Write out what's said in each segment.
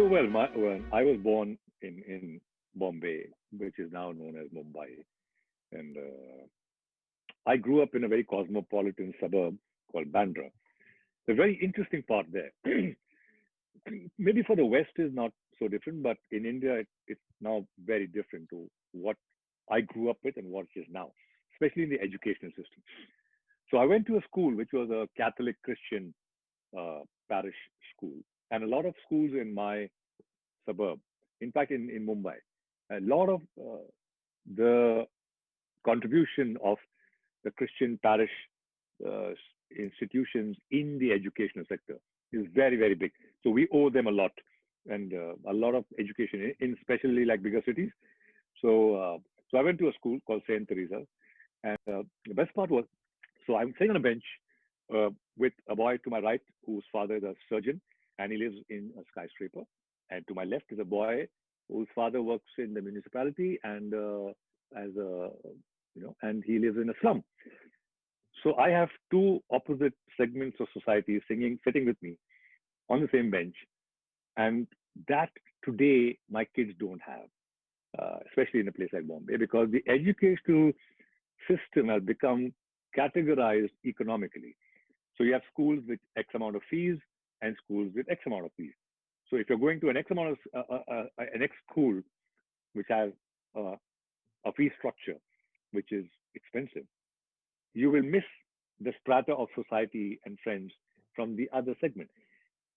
When I was born in Bombay, which is now known as Mumbai, and I grew up in a very cosmopolitan suburb called Bandra. The very interesting part there, maybe for the West is not so different, but in India it's now very different to what I grew up with and what it is now, especially in the educational system. So I went to a school which was a Catholic Christian parish school, and a lot of schools in my suburb, in fact, in Mumbai, a lot of the contribution of the Christian parish uh, institutions in the educational sector is very, very big. So we owe them a lot and a lot of education in especially like bigger cities. So, so I went to a school called Saint Teresa, and the best part was, so I'm sitting on a bench with a boy to my right whose father is a surgeon, and he lives in a skyscraper. And to my left is a boy whose father works in the municipality and as a and he lives in a slum. So I have two opposite segments of society singing, sitting with me on the same bench, and that today my kids don't have, especially in a place like Bombay, because the educational system has become categorized economically. So you have schools with X amount of fees and schools with X amount of fees. So if you're going to an X amount of an X school which has uh, a fee structure which is expensive, you will miss the strata of society and friends from the other segment,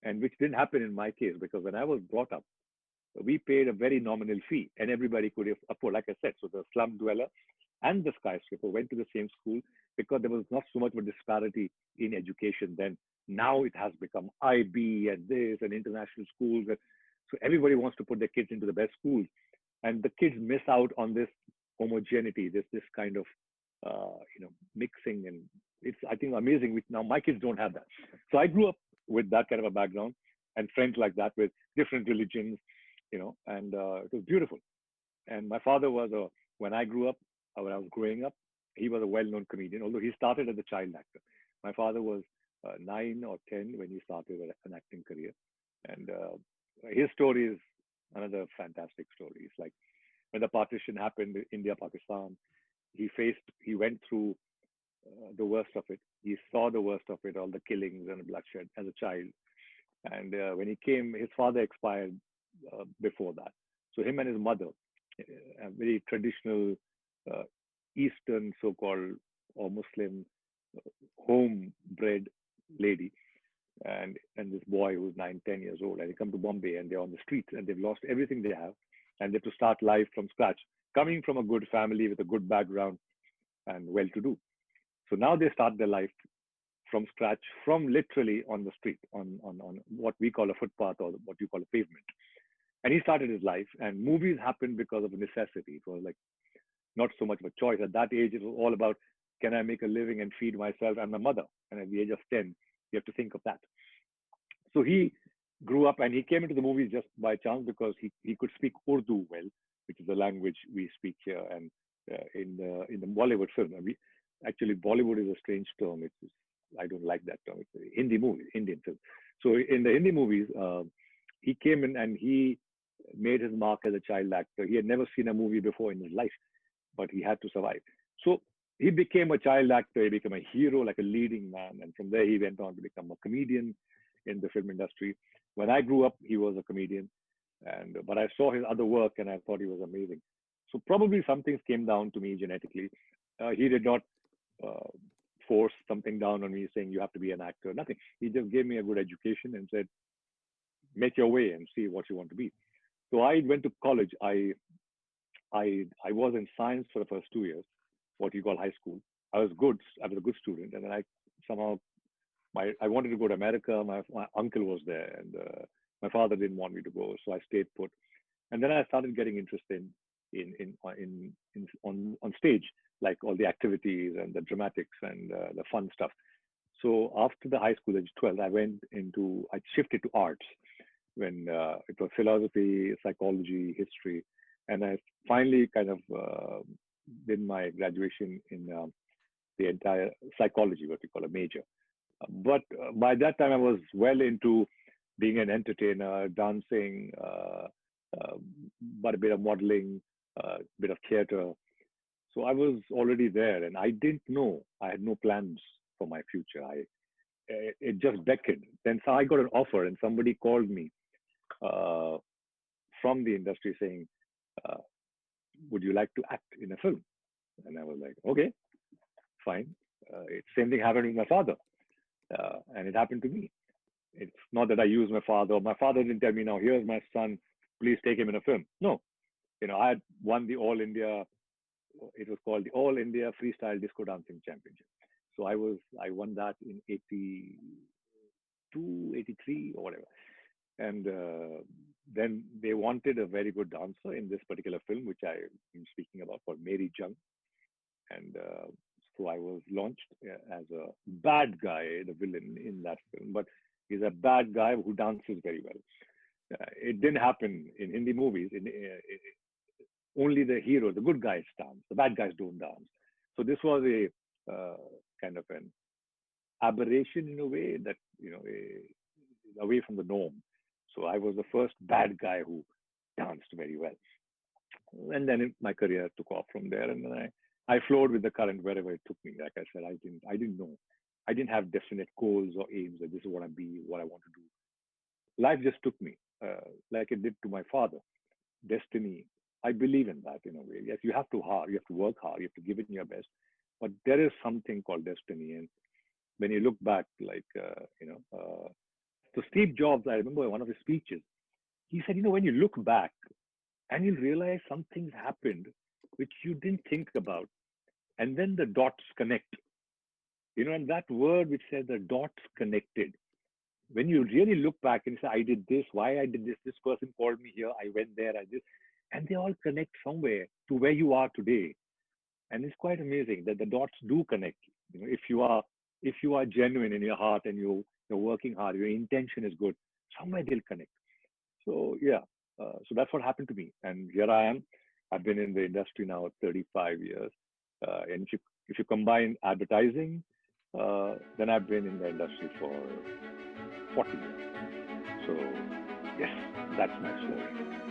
and which didn't happen in my case because when I was brought up, we paid a very nominal fee and everybody could afford, like I said. So the slum dweller and the skyscraper went to the same school because there was not so much of a disparity in education then. Now it has become IB and this and international schools. So everybody wants to put their kids into the best schools. And the kids miss out on this homogeneity, this kind of mixing, and it's I think amazing. Which now my kids don't have that. So I grew up with that kind of a background and friends like that with different religions, and it was beautiful. And my father was a when I grew up, when I was growing up, he was a well-known comedian. Although he started as a child actor, my father was 9 or 10 when he started an acting career, and his story is another fantastic story. It's like when the partition happened, India Pakistan, he went through the worst of it. He saw the worst of it, all the killings and bloodshed as a child. And when he came, his father expired before that. So him and his mother, a very traditional uh, Eastern so-called or Muslim homebred lady, and this boy who's 9, 10 years old, and they come to Bombay and they're on the streets and they've lost everything they have, and they have to start life from scratch, coming from a good family with a good background and well-to-do. So now they start their life from scratch, from literally on the street, on what we call a footpath or what you call a pavement. And he started his life, and movies happened because of a necessity. It was like not so much of a choice. At that age, it was all about can I make a living and feed myself and my mother? And at the age of 10, you have to think of that. So he grew up and he came into the movies just by chance because he could speak Urdu well, which is the language we speak here. And in the Bollywood film, actually Bollywood is a strange term. I don't like that term. It's a Hindi movie, Indian film. So in the Hindi movies, he came in and he made his mark as a child actor. He had never seen a movie before in his life, but he had to survive. So he became a child actor. He became a hero, like a leading man. And from there, he went on to become a comedian in the film industry. When I grew up, he was a comedian. But I saw his other work and I thought he was amazing. So probably some things came down to me genetically. He did not uh, force something down on me saying you have to be an actor. Nothing. He just gave me a good education and said, make your way and see what you want to be. So I went to college. I was in science for the first 2 years, what you call high school. I was good. I was a good student, and then I somehow I wanted to go to America. My uncle was there, and my father didn't want me to go, so I stayed put. And then I started getting interested on stage, like all the activities and the dramatics and the fun stuff. So after the high school, age 12, I shifted to arts when it was philosophy, psychology, history, and I finally kind of did my graduation in the entire psychology, what we call a major. But by that time, I was well into being an entertainer, dancing, but a bit of modeling, a bit of theater. So I was already there, and I didn't know. I had no plans for my future. It just beckoned. Then so I got an offer, and somebody called me uh, from the industry saying, uh, "Would you like to act in a film?" And I was like, "Okay, fine." Same thing happened with my father, and it happened to me. It's not that I use my father. My father didn't tell me, "Now here's my son. Please take him in a film." No, I had won the All India. It was called the All India Freestyle Disco Dancing Championship. So I won that in 82, 83 or whatever. And then they wanted a very good dancer in this particular film, which I am speaking about, called Mary Jung. And so I was launched as a bad guy, the villain in that film. But he's a bad guy who dances very well. It didn't happen in Hindi movies. Only the hero, the good guys dance. The bad guys don't dance. So this was a kind of an aberration in a way that away from the norm. So I was the first bad guy who danced very well, and then my career took off from there. And then I flowed with the current wherever it took me. Like I said, I didn't know, I didn't have definite goals or aims that this is what I be, what I want to do. Life just took me, like it did to my father. Destiny. I believe in that in a way. Yes, you have to work hard, you have to give it your best. But there is something called destiny, and when you look back, like so Steve Jobs, I remember one of his speeches. He said, when you look back and you'll realize some things happened which you didn't think about, and then the dots connect. And that word which says the dots connected. When you really look back and say, I did this, why I did this, this person called me here, I went there, I did, and they all connect somewhere to where you are today. And it's quite amazing that the dots do connect. If you are genuine in your heart and you're working hard, your intention is good, somewhere they'll connect. So yeah, so that's what happened to me, and here I am. I've been in the industry now 35 years, and if you combine advertising, then I've been in the industry for 40 years. So yes, that's my story.